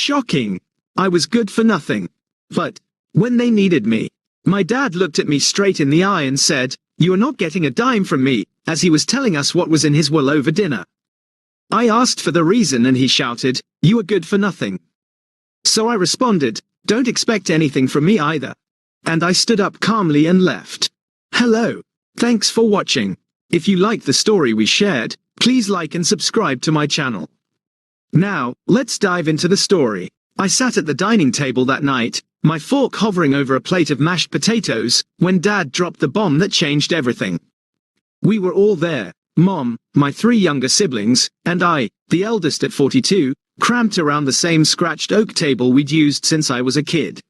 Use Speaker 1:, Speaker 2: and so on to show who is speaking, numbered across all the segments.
Speaker 1: Shocking. I was good for nothing. But when they needed me, my dad looked at me straight in the eye and said, "You are not getting a dime from me," as he was telling us what was in his will over dinner. I asked for the reason and he shouted, "You are good for nothing." So I responded, "Don't expect anything from me either." And I stood up calmly and left. Hello. Thanks for watching. If you liked the story we shared, please like and subscribe to my channel. Now, let's dive into the story. I sat at the dining table that night, my fork hovering over a plate of mashed potatoes, when Dad dropped the bomb that changed everything. We were all there, Mom, my 3 younger siblings, and I, the eldest at 42, cramped around the same scratched oak table we'd used since I was a kid.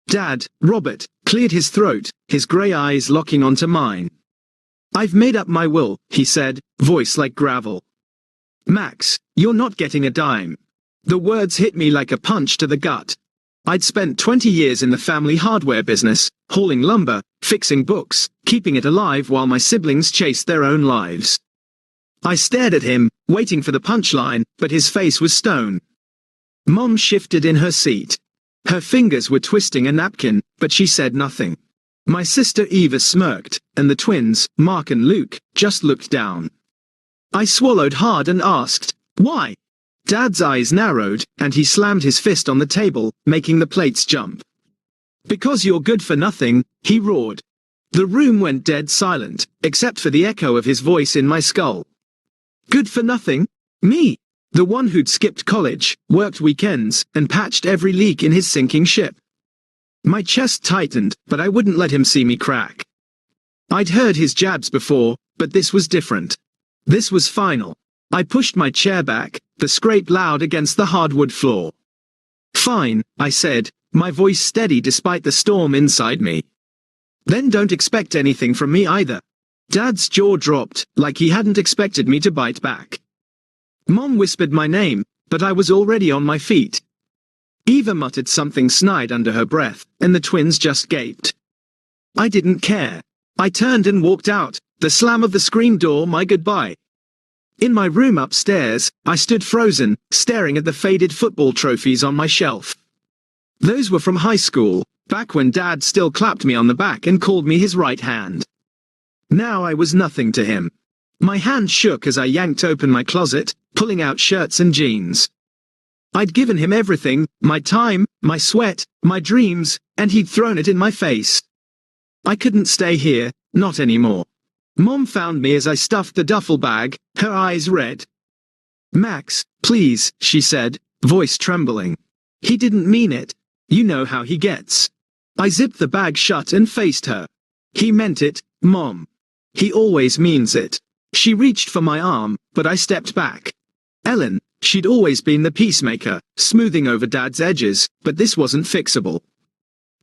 Speaker 1: Dad, Robert, cleared his throat, his grey eyes locking onto mine. "I've made up my will," he said, voice like gravel. "Max, you're not getting a dime." The words hit me like a punch to the gut. I'd spent 20 years in the family hardware business, hauling lumber, fixing books, keeping it alive while my siblings chased their own lives. I stared at him, waiting for the punchline, but his face was stone. Mom shifted in her seat. Her fingers were twisting a napkin, but she said nothing. My sister Eva smirked, and the twins, Mark and Luke, just looked down. I swallowed hard and asked, "Why?" Dad's eyes narrowed, and he slammed his fist on the table, making the plates jump. "Because you're good for nothing," he roared. The room went dead silent, except for the echo of his voice in my skull. Good for nothing? Me? The one who'd skipped college, worked weekends, and patched every leak in his sinking ship. My chest tightened, but I wouldn't let him see me crack. I'd heard his jabs before, but this was different. This was final. I pushed my chair back, the scrape loud against the hardwood floor. "Fine," I said, my voice steady despite the storm inside me. "Then don't expect anything from me either." Dad's jaw dropped, like he hadn't expected me to bite back. Mom whispered my name, but I was already on my feet. Eva muttered something snide under her breath, and the twins just gaped. I didn't care. I turned and walked out, the slam of the screen door my goodbye. In my room upstairs, I stood frozen, staring at the faded football trophies on my shelf. Those were from high school, back when Dad still clapped me on the back and called me his right hand. Now I was nothing to him. My hand shook as I yanked open my closet, pulling out shirts and jeans. I'd given him everything, my time, my sweat, my dreams, and he'd thrown it in my face. I couldn't stay here, not anymore. Mom found me as I stuffed the duffel bag, her eyes red. "Max, please," she said, voice trembling. "He didn't mean it. You know how he gets." I zipped the bag shut and faced her. "He meant it, Mom. He always means it." She reached for my arm, but I stepped back. Ellen, she'd always been the peacemaker, smoothing over Dad's edges, but this wasn't fixable.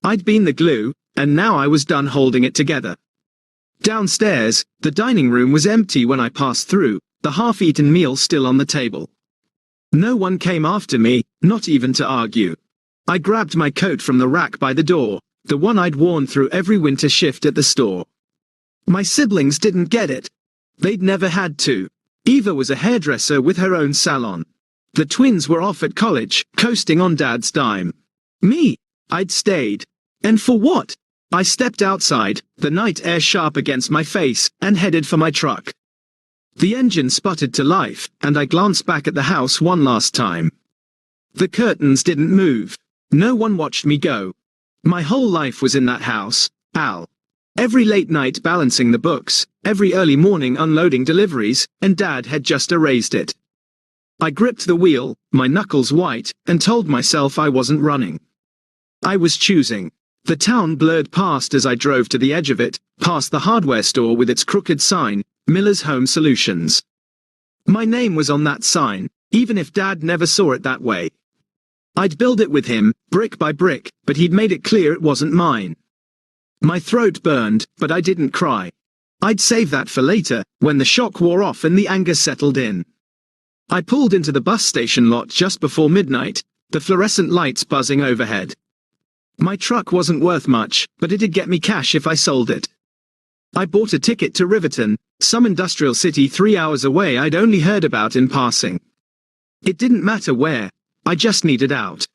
Speaker 1: I'd been the glue, and now I was done holding it together. Downstairs, the dining room was empty when I passed through, the half-eaten meal still on the table. No one came after me, not even to argue. I grabbed my coat from the rack by the door, the one I'd worn through every winter shift at the store. My siblings didn't get it. They'd never had to. Eva was a hairdresser with her own salon. The twins were off at college, coasting on Dad's dime. Me? I'd stayed. And for what? I stepped outside, the night air sharp against my face, and headed for my truck. The engine sputtered to life, and I glanced back at the house one last time. The curtains didn't move. No one watched me go. My whole life was in that house, Al. Every late night balancing the books, every early morning unloading deliveries, and Dad had just erased it. I gripped the wheel, my knuckles white, and told myself I wasn't running. I was choosing. The town blurred past as I drove to the edge of it, past the hardware store with its crooked sign, Miller's Home Solutions. My name was on that sign, even if Dad never saw it that way. I'd build it with him, brick by brick, but he'd made it clear it wasn't mine. My throat burned, but I didn't cry. I'd save that for later, when the shock wore off and the anger settled in. I pulled into the bus station lot just before midnight, the fluorescent lights buzzing overhead. My truck wasn't worth much, but it'd get me cash if I sold it. I bought a ticket to Riverton, some industrial city 3 hours away I'd only heard about in passing. It didn't matter where. I just needed out.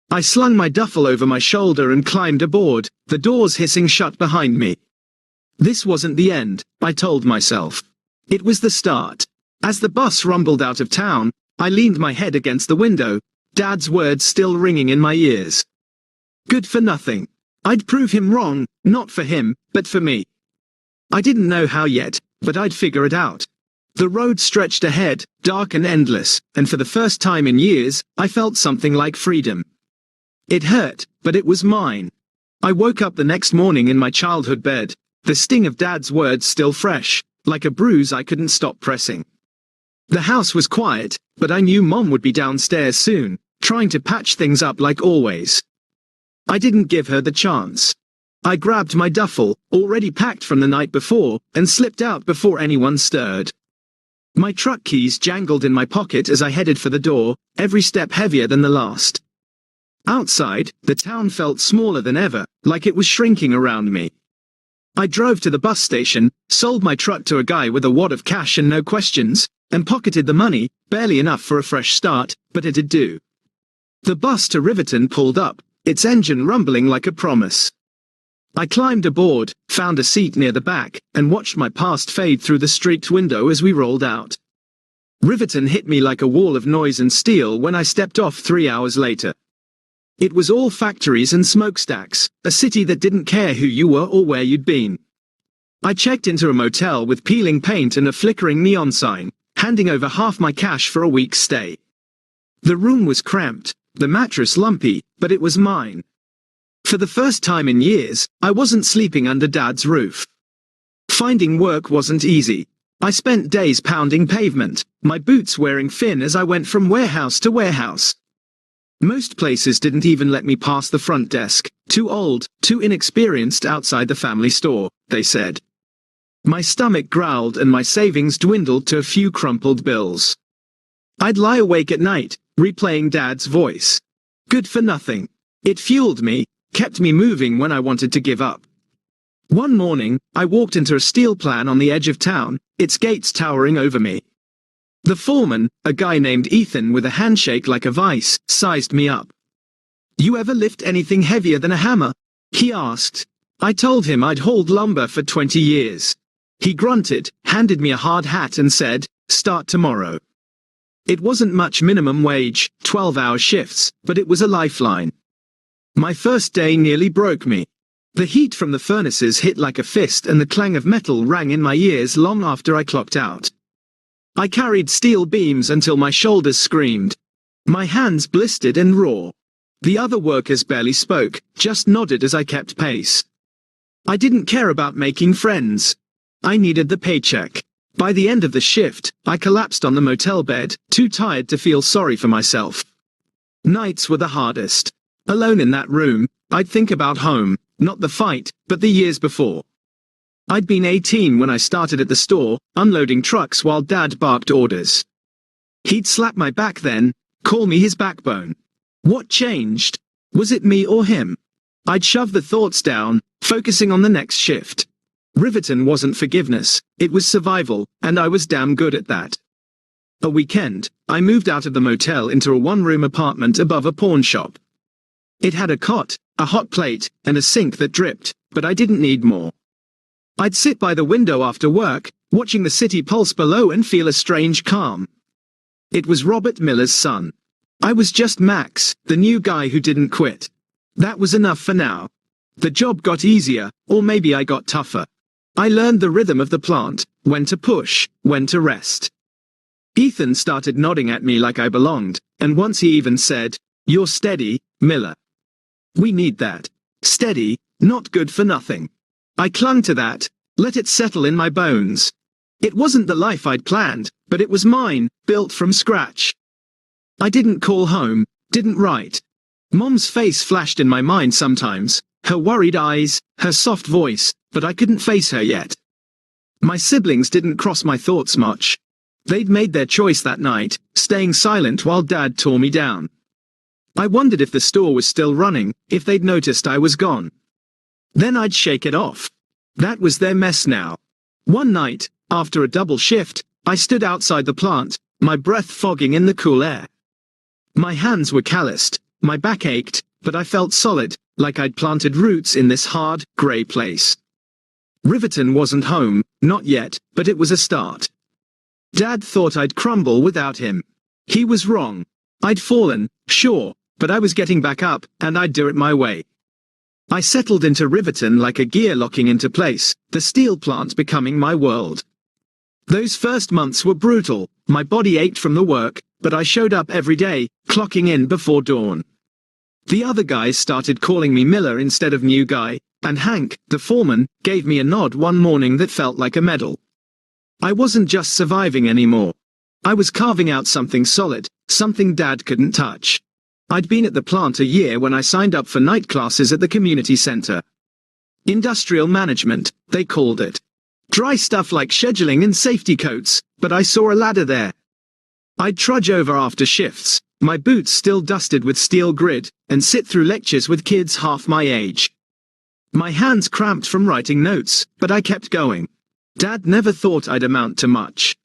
Speaker 1: I slung my duffel over my shoulder and climbed aboard, the doors hissing shut behind me. This wasn't the end, I told myself. It was the start. As the bus rumbled out of town, I leaned my head against the window, Dad's words still ringing in my ears. Good for nothing. I'd prove him wrong, not for him, but for me. I didn't know how yet, but I'd figure it out. The road stretched ahead, dark and endless, and for the first time in years, I felt something like freedom. It hurt, but it was mine. I woke up the next morning in my childhood bed, the sting of Dad's words still fresh, like a bruise I couldn't stop pressing. The house was quiet, but I knew Mom would be downstairs soon, trying to patch things up like always. I didn't give her the chance. I grabbed my duffel, already packed from the night before, and slipped out before anyone stirred. My truck keys jangled in my pocket as I headed for the door, every step heavier than the last. Outside, the town felt smaller than ever, like it was shrinking around me. I drove to the bus station, sold my truck to a guy with a wad of cash and no questions, and pocketed the money, barely enough for a fresh start, but it'd do. The bus to Riverton pulled up, its engine rumbling like a promise. I climbed aboard, found a seat near the back, and watched my past fade through the streaked window as we rolled out. Riverton hit me like a wall of noise and steel when I stepped off 3 hours later. It was all factories and smokestacks, a city that didn't care who you were or where you'd been. I checked into a motel with peeling paint and a flickering neon sign, handing over half my cash for a week's stay. The room was cramped, the mattress lumpy, but it was mine. For the first time in years, I wasn't sleeping under Dad's roof. Finding work wasn't easy. I spent days pounding pavement, my boots wearing thin as I went from warehouse to warehouse. Most places didn't even let me pass the front desk, too old, too inexperienced outside the family store, they said. My stomach growled and my savings dwindled to a few crumpled bills. I'd lie awake at night, replaying Dad's voice. Good for nothing. It fueled me, kept me moving when I wanted to give up. One morning, I walked into a steel plant on the edge of town, its gates towering over me. The foreman, a guy named Ethan with a handshake like a vice, sized me up. You ever lift anything heavier than a hammer? He asked. I told him I'd hauled lumber for 20 years. He grunted, handed me a hard hat and said, start tomorrow. It wasn't much minimum wage, 12-hour shifts, but it was a lifeline. My first day nearly broke me. The heat from the furnaces hit like a fist and the clang of metal rang in my ears long after I clocked out. I carried steel beams until my shoulders screamed. My hands blistered and raw. The other workers barely spoke, just nodded as I kept pace. I didn't care about making friends. I needed the paycheck. By the end of the shift, I collapsed on the motel bed, too tired to feel sorry for myself. Nights were the hardest. Alone in that room, I'd think about home, not the fight, but the years before. I'd been 18 when I started at the store, unloading trucks while Dad barked orders. He'd slap my back then, call me his backbone. What changed? Was it me or him? I'd shove the thoughts down, focusing on the next shift. Riverton wasn't forgiveness, it was survival, and I was damn good at that. A weekend, I moved out of the motel into a one-room apartment above a pawn shop. It had a cot, a hot plate, and a sink that dripped, but I didn't need more. I'd sit by the window after work, watching the city pulse below and feel a strange calm. It was Robert Miller's son. I was just Max, the new guy who didn't quit. That was enough for now. The job got easier, or maybe I got tougher. I learned the rhythm of the plant, when to push, when to rest. Ethan started nodding at me like I belonged, and once he even said, "You're steady, Miller." We need that. Steady, not good for nothing. I clung to that, let it settle in my bones. It wasn't the life I'd planned, but it was mine, built from scratch. I didn't call home, didn't write. Mom's face flashed in my mind sometimes, her worried eyes, her soft voice, but I couldn't face her yet. My siblings didn't cross my thoughts much. They'd made their choice that night, staying silent while Dad tore me down. I wondered if the store was still running, if they'd noticed I was gone. Then I'd shake it off. That was their mess now. One night, after a double shift, I stood outside the plant, my breath fogging in the cool air. My hands were calloused, my back ached, but I felt solid, like I'd planted roots in this hard, grey place. Riverton wasn't home, not yet, but it was a start. Dad thought I'd crumble without him. He was wrong. I'd fallen, sure, but I was getting back up, and I'd do it my way. I settled into Riverton like a gear locking into place, the steel plant becoming my world. Those first months were brutal, my body ached from the work, but I showed up every day, clocking in before dawn. The other guys started calling me Miller instead of New Guy, and Hank, the foreman, gave me a nod one morning that felt like a medal. I wasn't just surviving anymore. I was carving out something solid, something Dad couldn't touch. I'd been at the plant a year when I signed up for night classes at the community center. Industrial management, they called it. Dry stuff like scheduling and safety coats, but I saw a ladder there. I'd trudge over after shifts, my boots still dusted with steel grit, and sit through lectures with kids half my age. My hands cramped from writing notes, but I kept going. Dad never thought I'd amount to much.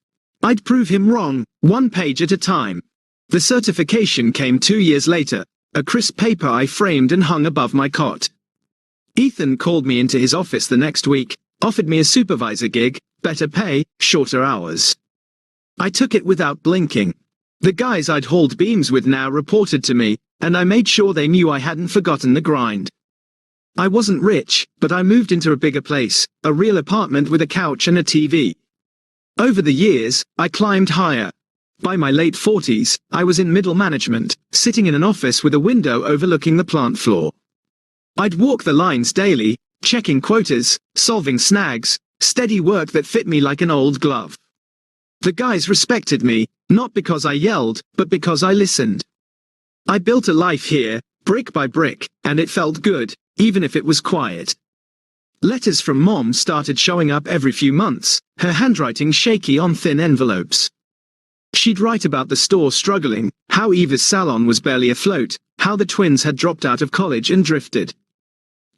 Speaker 1: I'd prove him wrong, one page at a time. The certification came 2 years later, a crisp paper I framed and hung above my cot. Ethan called me into his office the next week, offered me a supervisor gig, better pay, shorter hours. I took it without blinking. The guys I'd hauled beams with now reported to me, and I made sure they knew I hadn't forgotten the grind. I wasn't rich, but I moved into a bigger place, a real apartment with a couch and a TV. Over the years, I climbed higher. By my late 40s, I was in middle management, sitting in an office with a window overlooking the plant floor. I'd walk the lines daily, checking quotas, solving snags, steady work that fit me like an old glove. The guys respected me, not because I yelled, but because I listened. I built a life here, brick by brick, and it felt good, even if it was quiet. Letters from Mom started showing up every few months, her handwriting shaky on thin envelopes. She'd write about the store struggling, how Eva's salon was barely afloat, how the twins had dropped out of college and drifted.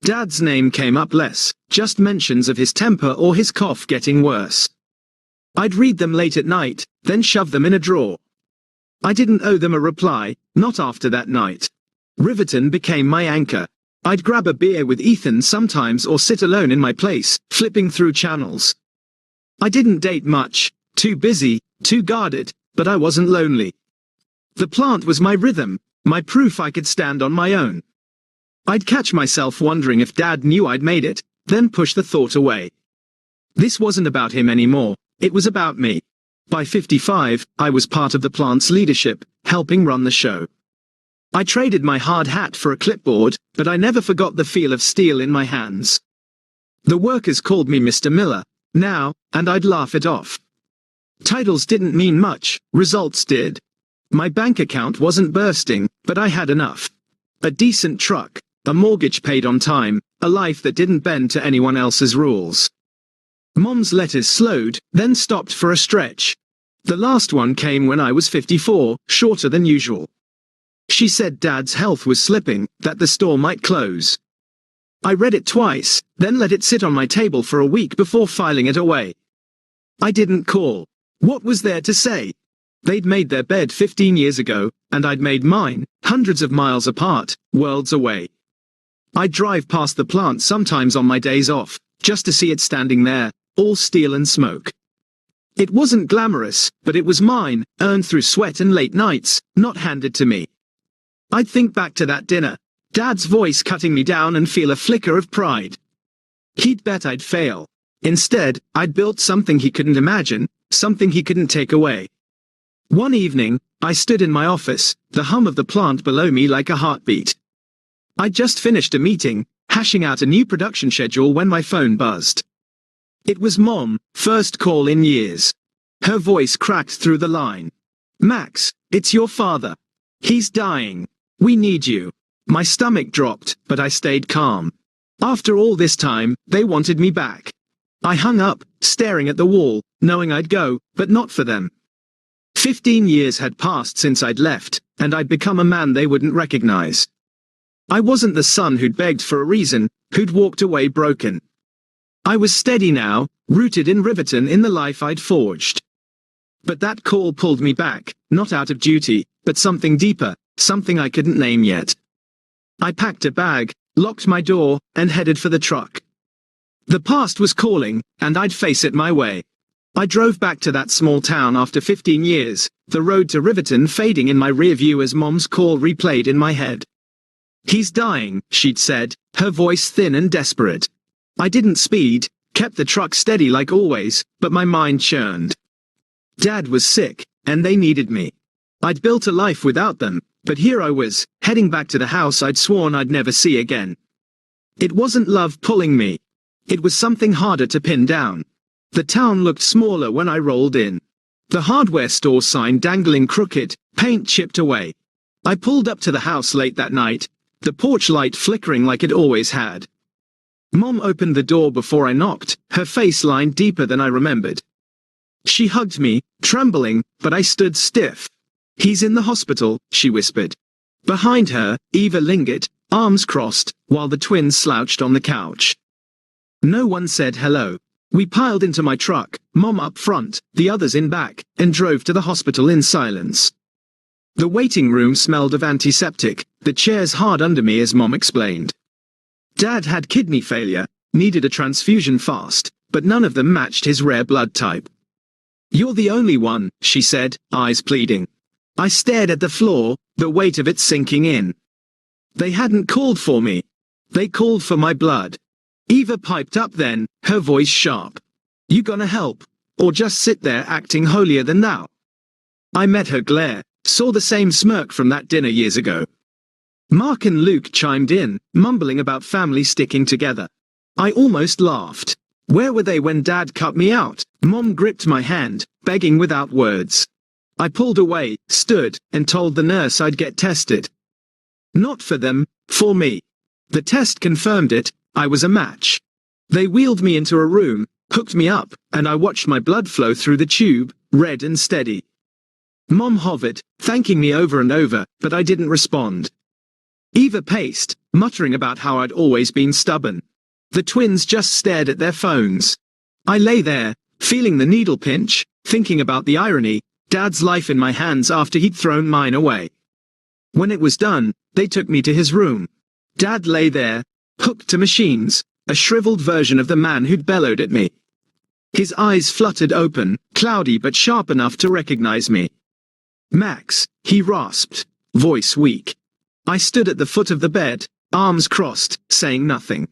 Speaker 1: Dad's name came up less, just mentions of his temper or his cough getting worse. I'd read them late at night, then shove them in a drawer. I didn't owe them a reply, not after that night. Riverton became my anchor. I'd grab a beer with Ethan sometimes or sit alone in my place, flipping through channels. I didn't date much, too busy, too guarded, but I wasn't lonely. The plant was my rhythm, my proof I could stand on my own. I'd catch myself wondering if Dad knew I'd made it, then push the thought away. This wasn't about him anymore, it was about me. By 55, I was part of the plant's leadership, helping run the show. I traded my hard hat for a clipboard, but I never forgot the feel of steel in my hands. The workers called me Mr. Miller, now, and I'd laugh it off. Titles didn't mean much, results did. My bank account wasn't bursting, but I had enough. A decent truck, a mortgage paid on time, a life that didn't bend to anyone else's rules. Mom's letters slowed, then stopped for a stretch. The last one came when I was 54, shorter than usual. She said Dad's health was slipping, that the store might close. I read it twice, then let it sit on my table for a week before filing it away. I didn't call. What was there to say? They'd made their bed 15 years ago, and I'd made mine, hundreds of miles apart, worlds away. I'd drive past the plant sometimes on my days off, just to see it standing there, all steel and smoke. It wasn't glamorous, but it was mine, earned through sweat and late nights, not handed to me. I'd think back to that dinner, Dad's voice cutting me down and feel a flicker of pride. He'd bet I'd fail. Instead, I'd built something he couldn't imagine, something he couldn't take away. One evening, I stood in my office, the hum of the plant below me like a heartbeat. I'd just finished a meeting, hashing out a new production schedule when my phone buzzed. It was Mom, first call in years. Her voice cracked through the line. "Max, it's your father. He's dying. We need you." My stomach dropped, but I stayed calm. After all this time, they wanted me back. I hung up, staring at the wall, knowing I'd go, but not for them. 15 years had passed since I'd left, and I'd become a man they wouldn't recognize. I wasn't the son who'd begged for a reason, who'd walked away broken. I was steady now, rooted in Riverton in the life I'd forged. But that call pulled me back, not out of duty, but something deeper, something I couldn't name yet. I packed a bag, locked my door, and headed for the truck. The past was calling, and I'd face it my way. I drove back to that small town after 15 years, the road to Riverton fading in my rear view as Mom's call replayed in my head. "He's dying," she'd said, her voice thin and desperate. I didn't speed, kept the truck steady like always, but my mind churned. Dad was sick, and they needed me. I'd built a life without them, but here I was, heading back to the house I'd sworn I'd never see again. It wasn't love pulling me. It was something harder to pin down. The town looked smaller when I rolled in. The hardware store sign dangling crooked, paint chipped away. I pulled up to the house late that night, the porch light flickering like it always had. Mom opened the door before I knocked, her face lined deeper than I remembered. She hugged me, trembling, but I stood stiff. "He's in the hospital," she whispered. Behind her, Eva lingered, arms crossed, while the twins slouched on the couch. No one said hello. We piled into my truck, Mom up front, the others in back, and drove to the hospital in silence. The waiting room smelled of antiseptic, the chairs hard under me as Mom explained. Dad had kidney failure, needed a transfusion fast, but none of them matched his rare blood type. "You're the only one," she said, eyes pleading. I stared at the floor, the weight of it sinking in. They hadn't called for me. They called for my blood. Eva piped up then, her voice sharp. "You gonna help? Or just sit there acting holier than thou?" I met her glare, saw the same smirk from that dinner years ago. Mark and Luke chimed in, mumbling about family sticking together. I almost laughed. Where were they when Dad cut me out? Mom gripped my hand, begging without words. I pulled away, stood, and told the nurse I'd get tested. Not for them, for me. The test confirmed it, I was a match. They wheeled me into a room, hooked me up, and I watched my blood flow through the tube, red and steady. Mom hovered, thanking me over and over, but I didn't respond. Eva paced, muttering about how I'd always been stubborn. The twins just stared at their phones. I lay there, feeling the needle pinch, thinking about the irony, Dad's life in my hands after he'd thrown mine away. When it was done, they took me to his room. Dad lay there, hooked to machines, a shriveled version of the man who'd bellowed at me. His eyes fluttered open, cloudy but sharp enough to recognize me. "Max," he rasped, voice weak. I stood at the foot of the bed, arms crossed, saying nothing.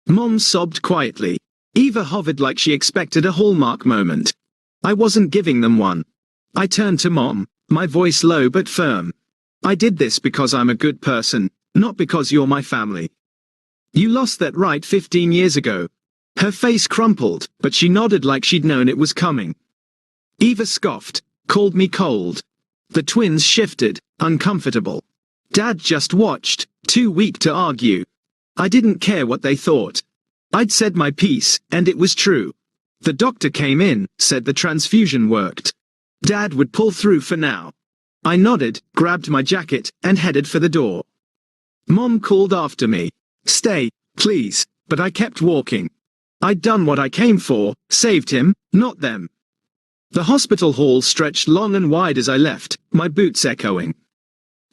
Speaker 1: Mom sobbed quietly. Eva hovered like she expected a hallmark moment. I wasn't giving them one. I turned to Mom, my voice low but firm. "I did this because I'm a good person, not because you're my family. You lost that right 15 years ago." Her face crumpled, but she nodded like she'd known it was coming. Eva scoffed, called me cold. The twins shifted, uncomfortable. Dad just watched, too weak to argue. I didn't care what they thought. I'd said my piece, and it was true. The doctor came in, said the transfusion worked. Dad would pull through for now. I nodded, grabbed my jacket, and headed for the door. Mom called after me. "Stay, please," but I kept walking. I'd done what I came for, saved him, not them. The hospital hall stretched long and wide as I left, my boots echoing.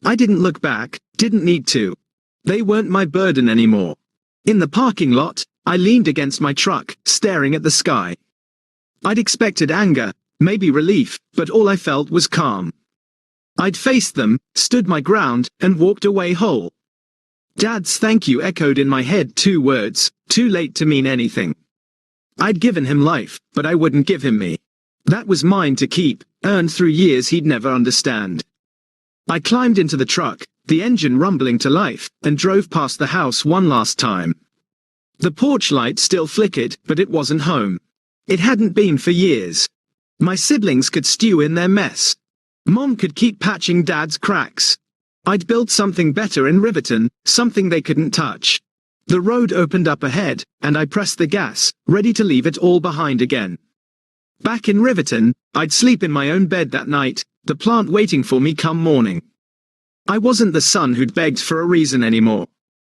Speaker 1: I didn't look back, didn't need to. They weren't my burden anymore. In the parking lot, I leaned against my truck, staring at the sky. I'd expected anger, maybe relief, but all I felt was calm. I'd faced them, stood my ground, and walked away whole. Dad's thank you echoed in my head, 2 words, too late to mean anything. I'd given him life, but I wouldn't give him me. That was mine to keep, earned through years he'd never understand. I climbed into the truck, the engine rumbling to life, and drove past the house one last time. The porch light still flickered, but it wasn't home. It hadn't been for years. My siblings could stew in their mess. Mom could keep patching Dad's cracks. I'd built something better in Riverton, something they couldn't touch. The road opened up ahead, and I pressed the gas, ready to leave it all behind again. Back in Riverton, I'd sleep in my own bed that night, the plant waiting for me come morning. I wasn't the son who'd begged for a reason anymore.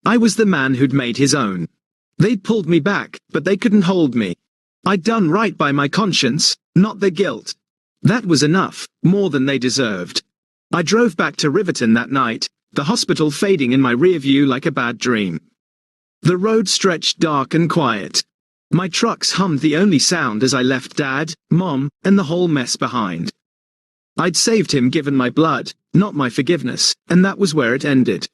Speaker 1: I was the man who'd made his own. They'd pulled me back, but they couldn't hold me. I'd done right by my conscience, not their guilt. That was enough, more than they deserved. I drove back to Riverton that night, the hospital fading in my rear view like a bad dream. The road stretched dark and quiet. My trucks hummed the only sound as I left Dad, Mom, and the whole mess behind. I'd saved him given my blood, not my forgiveness, and that was where it ended.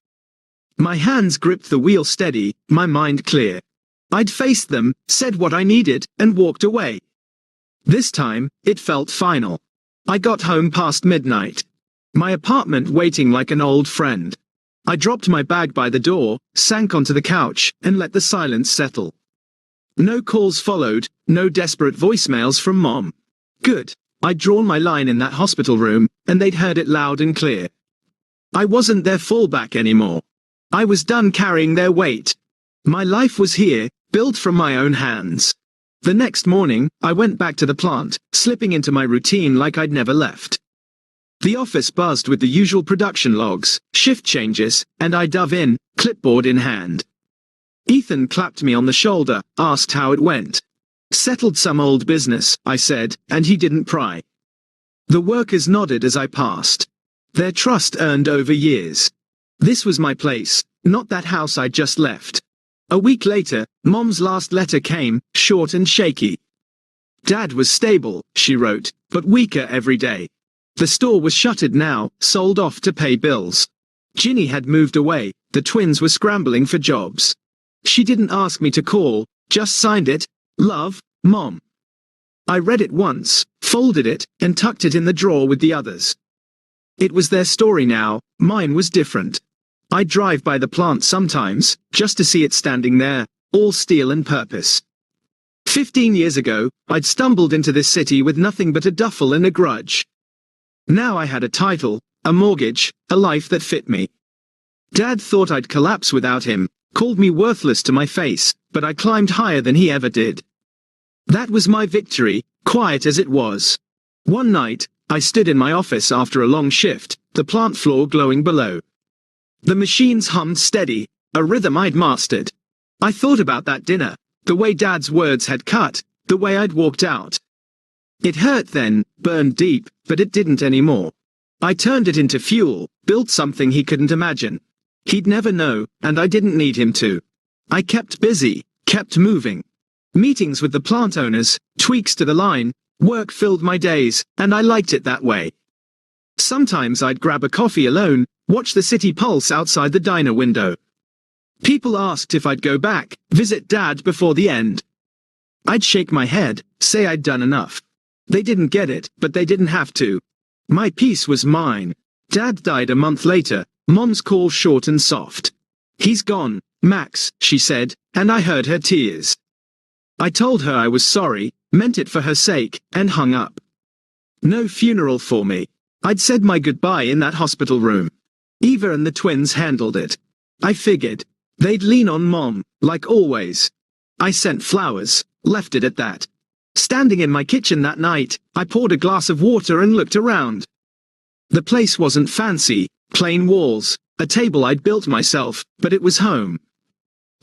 Speaker 1: My hands gripped the wheel steady, my mind clear. I'd faced them, said what I needed, and walked away. This time, it felt final. I got home past midnight. My apartment waiting like an old friend. I dropped my bag by the door, sank onto the couch, and let the silence settle. No calls followed, no desperate voicemails from Mom. Good. I'd drawn my line in that hospital room, and they'd heard it loud and clear. I wasn't their fallback anymore. I was done carrying their weight. My life was here, built from my own hands. The next morning, I went back to the plant, slipping into my routine like I'd never left. The office buzzed with the usual production logs, shift changes, and I dove in, clipboard in hand. Ethan clapped me on the shoulder, asked how it went. Settled some old business, I said, and he didn't pry. The workers nodded as I passed. Their trust earned over years. This was my place, not that house I'd just left. A week later, Mom's last letter came, short and shaky. Dad was stable, she wrote, but weaker every day. The store was shuttered now, sold off to pay bills. Ginny had moved away, the twins were scrambling for jobs. She didn't ask me to call, just signed it, Love, Mom. I read it once, folded it, and tucked it in the drawer with the others. It was their story now, mine was different. I'd drive by the plant sometimes, just to see it standing there, all steel and purpose. 15 years ago, I'd stumbled into this city with nothing but a duffel and a grudge. Now I had a title, a mortgage, a life that fit me. Dad thought I'd collapse without him, called me worthless to my face, but I climbed higher than he ever did. That was my victory, quiet as it was. One night, I stood in my office after a long shift, the plant floor glowing below. The machines hummed steady, a rhythm I'd mastered. I thought about that dinner, the way Dad's words had cut, the way I'd walked out. It hurt then, burned deep, but it didn't anymore. I turned it into fuel, built something he couldn't imagine. He'd never know, and I didn't need him to. I kept busy, kept moving. Meetings with the plant owners, tweaks to the line, work filled my days, and I liked it that way. Sometimes I'd grab a coffee alone, watch the city pulse outside the diner window. People asked if I'd go back, visit Dad before the end. I'd shake my head, say I'd done enough. They didn't get it, but they didn't have to. My peace was mine. Dad died a month later, Mom's call short and soft. He's gone, Max, she said, and I heard her tears. I told her I was sorry, meant it for her sake, and hung up. No funeral for me. I'd said my goodbye in that hospital room. Eva and the twins handled it. I figured. They'd lean on Mom, like always. I sent flowers, left it at that. Standing in my kitchen that night, I poured a glass of water and looked around. The place wasn't fancy, plain walls, a table I'd built myself, but it was home.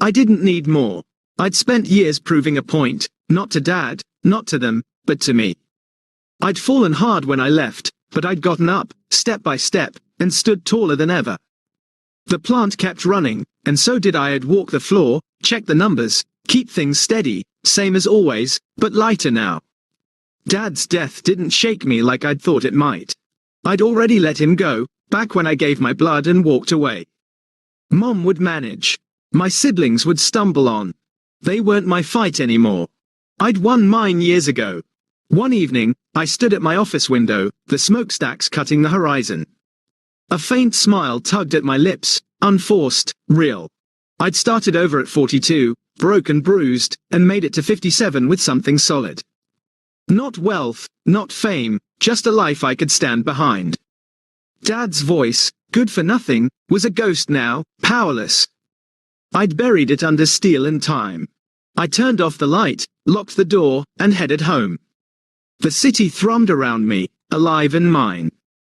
Speaker 1: I didn't need more. I'd spent years proving a point, not to Dad, not to them, but to me. I'd fallen hard when I left, but I'd gotten up, step by step, and stood taller than ever. The plant kept running, and so did I. I'd walk the floor, check the numbers, keep things steady, same as always, but lighter now. Dad's death didn't shake me like I'd thought it might. I'd already let him go, back when I gave my blood and walked away. Mom would manage. My siblings would stumble on. They weren't my fight anymore. I'd won mine years ago. One evening, I stood at my office window, the smokestacks cutting the horizon. A faint smile tugged at my lips, unforced, real. I'd started over at 42, broken, bruised, and made it to 57 with something solid. Not wealth, not fame, just a life I could stand behind. Dad's voice, good for nothing, was a ghost now, powerless. I'd buried it under steel and time. I turned off the light, locked the door, and headed home. The city thrummed around me, alive and mine.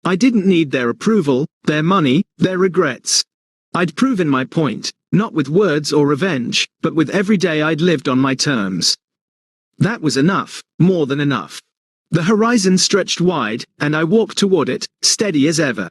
Speaker 1: I didn't need their approval, their money, their regrets. I'd proven my point, not with words or revenge, but with every day I'd lived on my terms. That was enough, more than enough. The horizon stretched wide, and I walked toward it, steady as ever.